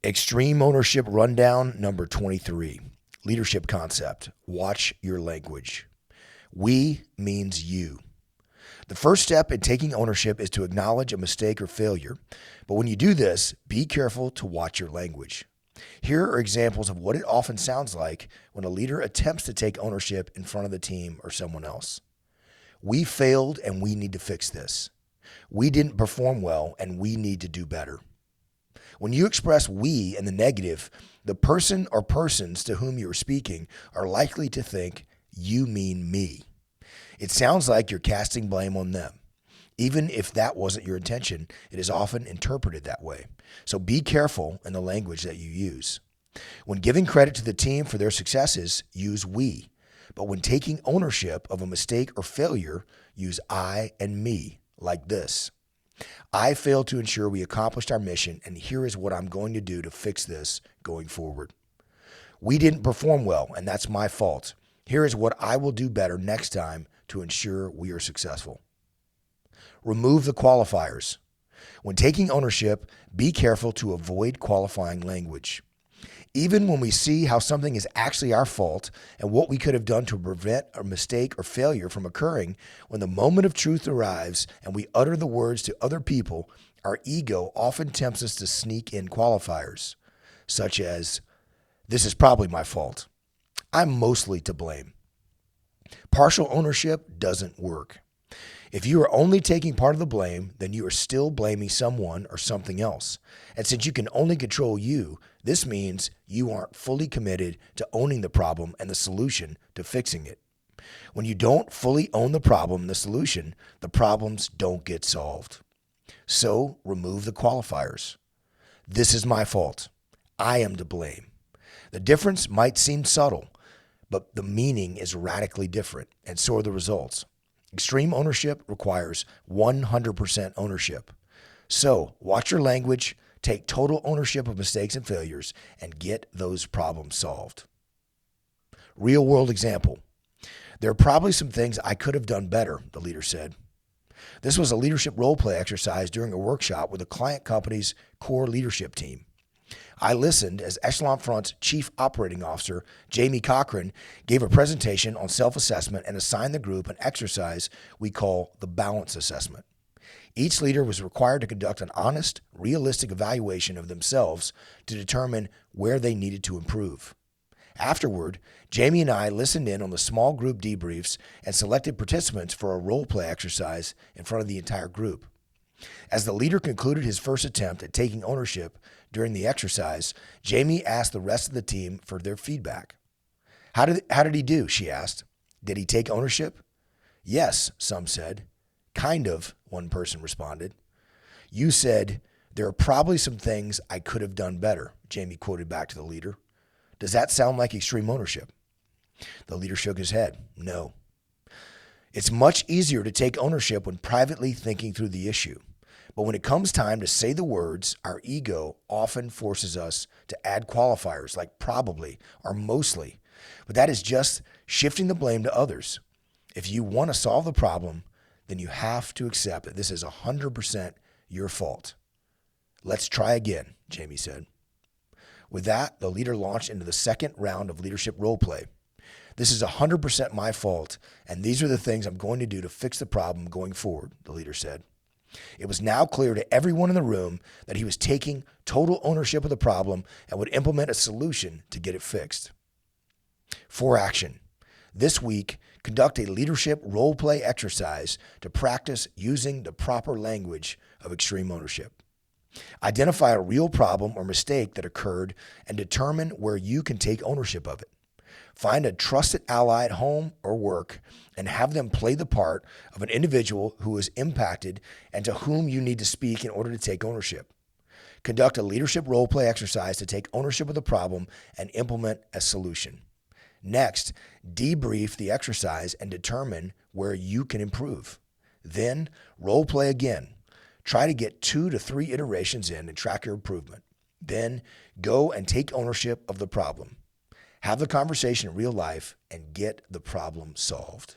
Extreme Ownership Rundown number 23. Leadership concept. Watch your language. We means you. The first step in taking ownership is to acknowledge a mistake or failure. But when you do this, be careful to watch your language. Here are examples of what it often sounds like when a leader attempts to take ownership in front of the team or someone else. We failed and we need to fix this. We didn't perform well and we need to do better. When you express we in the negative, the person or persons to whom you are speaking are likely to think you mean me. It sounds like you're casting blame on them. Even if that wasn't your intention, it is often interpreted that way. So be careful in the language that you use. When giving credit to the team for their successes, use we. But when taking ownership of a mistake or failure, use I and me, like this. I failed to ensure we accomplished our mission, and here is what I'm going to do to fix this going forward. We didn't perform well, and that's my fault. Here is what I will do better next time to ensure we are successful. Remove the qualifiers. When taking ownership, be careful to avoid qualifying language. Even when we see how something is actually our fault and what we could have done to prevent a mistake or failure from occurring, when the moment of truth arrives and we utter the words to other people, our ego often tempts us to sneak in qualifiers, such as, "This is probably my fault. I'm mostly to blame." Partial ownership doesn't work. If you are only taking part of the blame, then you are still blaming someone or something else. And since you can only control you, this means you aren't fully committed to owning the problem and the solution to fixing it. When you don't fully own the problem and the solution, the problems don't get solved. So remove the qualifiers. This is my fault. I am to blame. The difference might seem subtle, but the meaning is radically different, and so are the results. Extreme ownership requires 100% ownership. So watch your language, take total ownership of mistakes and failures, and get those problems solved. Real world example. There are probably some things I could have done better, the leader said. This was a leadership role play exercise during a workshop with a client company's core leadership team. I listened as Echelon Front's Chief Operating Officer, Jamie Cochran, gave a presentation on self-assessment and assigned the group an exercise we call the balance assessment. Each leader was required to conduct an honest, realistic evaluation of themselves to determine where they needed to improve. Afterward, Jamie and I listened in on the small group debriefs and selected participants for a role play exercise in front of the entire group. As the leader concluded his first attempt at taking ownership during the exercise, Jamie asked the rest of the team for their feedback. How did he do? She asked. Did he take ownership? Yes, some said. Kind of, one person responded. You said, there are probably some things I could have done better, Jamie quoted back to the leader. Does that sound like extreme ownership? The leader shook his head. No. It's much easier to take ownership when privately thinking through the issue. But when it comes time to say the words, our ego often forces us to add qualifiers like probably or mostly. But that is just shifting the blame to others. If you want to solve the problem, then you have to accept that this is 100% your fault. Let's try again, Jamie said. With that, the leader launched into the second round of leadership role play. This is 100% my fault, and these are the things I'm going to do to fix the problem going forward, the leader said. It was now clear to everyone in the room that he was taking total ownership of the problem and would implement a solution to get it fixed. For action. This week, conduct a leadership role play exercise to practice using the proper language of extreme ownership. Identify a real problem or mistake that occurred and determine where you can take ownership of it. Find a trusted ally at home or work and have them play the part of an individual who is impacted and to whom you need to speak in order to take ownership. Conduct a leadership role play exercise to take ownership of the problem and implement a solution. Next, debrief the exercise and determine where you can improve. Then, role play again. Try to get 2 to 3 iterations in and track your improvement. Then, go and take ownership of the problem. Have the conversation in real life and get the problem solved.